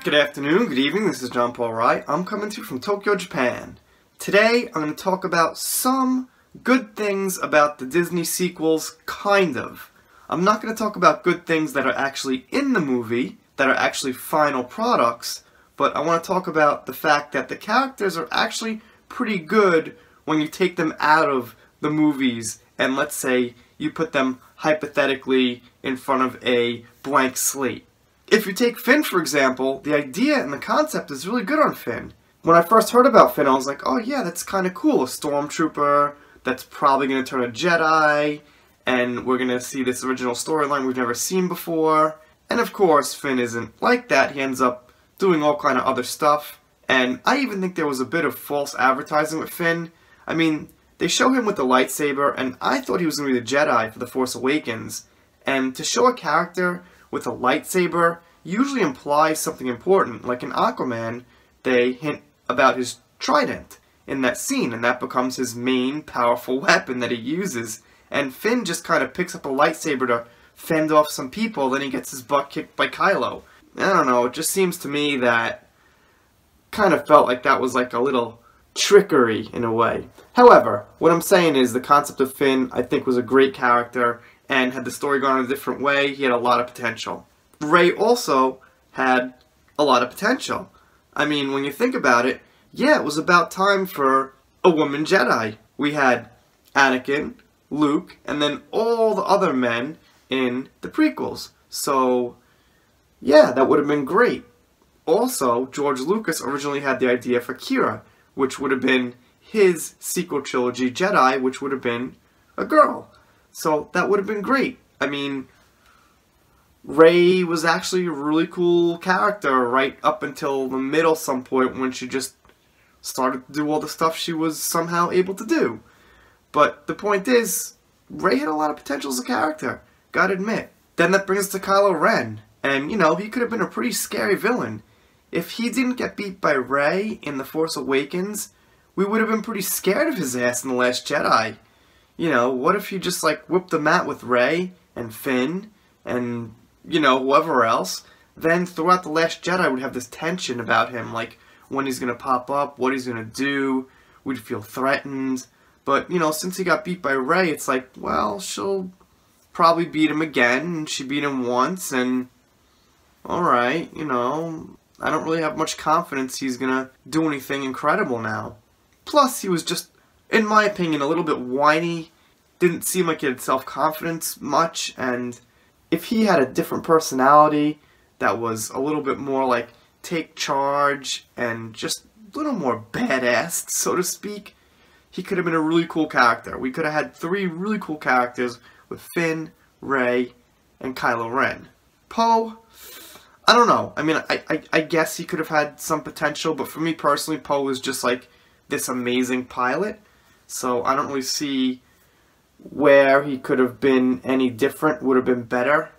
Good afternoon, good evening, this is John Paul Wright. I'm coming to you from Tokyo, Japan. Today, I'm going to talk about some good things about the Disney sequels, kind of. I'm not going to talk about good things that are actually in the movie, that are actually final products, but I want to talk about the fact that the characters are actually pretty good when you take them out of the movies and let's say you put them hypothetically in front of a blank slate. If you take Finn, for example, the idea and the concept is really good on Finn. When I first heard about Finn, I was like, oh yeah, that's kind of cool. A stormtrooper that's probably going to turn a Jedi, and we're going to see this original storyline we've never seen before. And of course, Finn isn't like that. He ends up doing all kind of other stuff. And I even think there was a bit of false advertising with Finn. I mean, they show him with the lightsaber, and I thought he was going to be the Jedi for The Force Awakens. And to show a character with a lightsaber usually implies something important. Like in Aquaman, they hint about his trident in that scene, and that becomes his main powerful weapon that he uses. And Finn just kind of picks up a lightsaber to fend off some people, then he gets his butt kicked by Kylo. I don't know, it just seems to me that kind of felt like that was like a little trickery in a way. However, what I'm saying is the concept of Finn I think was a great character, and had the story gone a different way, he had a lot of potential. Rey also had a lot of potential. I mean, when you think about it, yeah, it was about time for a woman Jedi. We had Anakin, Luke, and then all the other men in the prequels. So, yeah, that would have been great. Also, George Lucas originally had the idea for Kira, which would have been his sequel trilogy Jedi, which would have been a girl. So that would have been great. I mean, Rey was actually a really cool character right up until the middle some point when she just started to do all the stuff she was somehow able to do. But the point is, Rey had a lot of potential as a character, gotta admit. Then that brings us to Kylo Ren. And, you know, he could have been a pretty scary villain. If he didn't get beat by Rey in The Force Awakens, we would have been pretty scared of his ass in The Last Jedi. You know, what if he just, like, whipped the mat with Rey and Finn and, you know, whoever else? Then throughout The Last Jedi, we'd have this tension about him, like, when he's going to pop up, what he's going to do, we'd feel threatened. But, you know, since he got beat by Rey, it's like, well, she'll probably beat him again, and she beat him once, and alright, you know, I don't really have much confidence he's going to do anything incredible now. Plus, he was just, in my opinion, a little bit whiny, didn't seem like he had self-confidence much, and if he had a different personality that was a little bit more like take charge and just a little more badass, so to speak, he could have been a really cool character. We could have had 3 really cool characters with Finn, Rey, and Kylo Ren. Poe, I don't know. I mean, I guess he could have had some potential, but for me personally, Poe was just like this amazing pilot. So I don't really see where he could have been any different, would have been better.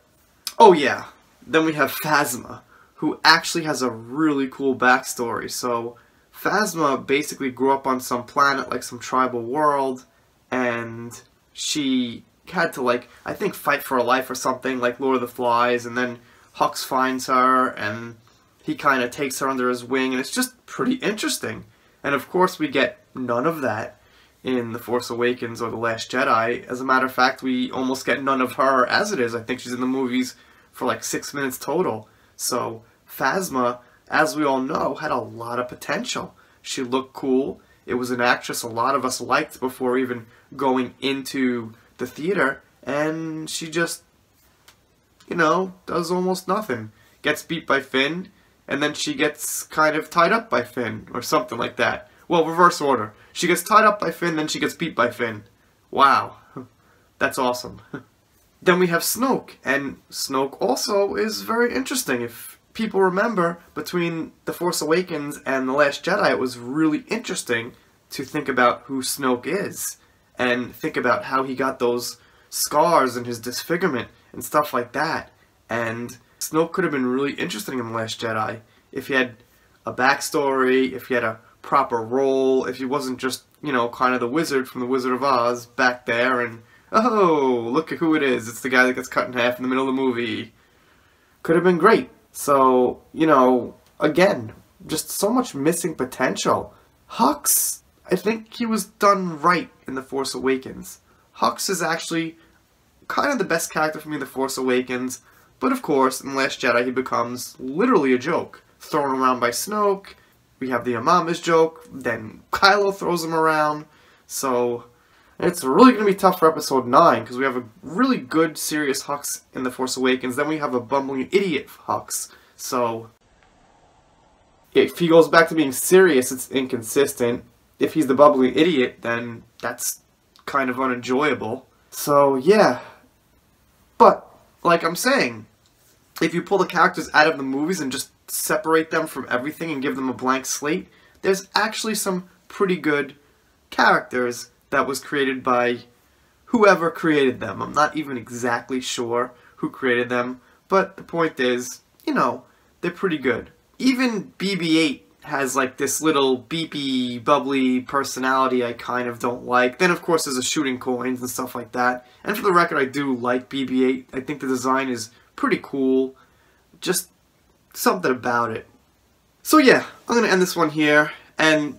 Oh yeah, then we have Phasma, who actually has a really cool backstory. So Phasma basically grew up on some planet, like some tribal world, and she had to, like, I think fight for her life or something, like Lord of the Flies, and then Hux finds her, and he kind of takes her under his wing, and it's just pretty interesting. And of course we get none of that in The Force Awakens or The Last Jedi. As a matter of fact, we almost get none of her as it is. I think she's in the movies for like 6 minutes total. So Phasma, as we all know, had a lot of potential. She looked cool. It was an actress a lot of us liked before even going into the theater, and she just, you know, does almost nothing. Gets beat by Finn, and then she gets kind of tied up by Finn, or something like that. Well, reverse order. She gets tied up by Finn, then she gets beat by Finn. Wow. That's awesome. Then we have Snoke, and Snoke also is very interesting. If people remember, between The Force Awakens and The Last Jedi, it was really interesting to think about who Snoke is, and think about how he got those scars and his disfigurement and stuff like that. And Snoke could have been really interesting in The Last Jedi if he had a backstory, if he had a proper role, if he wasn't just, you know, kind of the wizard from The Wizard of Oz back there and, oh, look at who it is. It's the guy that gets cut in half in the middle of the movie. Could have been great. So, you know, again, just so much missing potential. Hux, I think he was done right in The Force Awakens. Hux is actually kind of the best character for me in The Force Awakens, but of course, in The Last Jedi he becomes literally a joke. Thrown around by Snoke, we have the Amama's joke, then Kylo throws him around, so it's really going to be tough for Episode 9, because we have a really good, serious Hux in The Force Awakens, then we have a bumbling idiot Hux, so if he goes back to being serious, it's inconsistent. If he's the bubbly idiot, then that's kind of unenjoyable. So, yeah. But, like I'm saying, if you pull the characters out of the movies and just separate them from everything and give them a blank slate, there's actually some pretty good characters that was created by whoever created them. I'm not even exactly sure who created them, but the point is, you know, they're pretty good. Even BB-8 has like this little beepy, bubbly personality I kind of don't like. Then of course there's the shooting coins and stuff like that. And for the record, I do like BB-8. I think the design is pretty cool. Just something about it. So yeah, I'm going to end this one here. And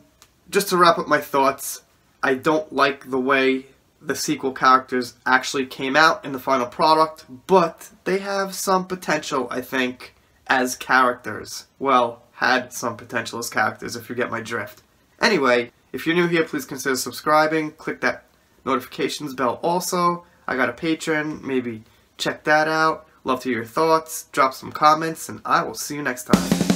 just to wrap up my thoughts, I don't like the way the sequel characters actually came out in the final product, but they have some potential, I think, as characters. Well, had some potential as characters, if you get my drift. Anyway, if you're new here, please consider subscribing. Click that notifications bell also. I got a Patreon, maybe check that out. Love to hear your thoughts, drop some comments, and I will see you next time.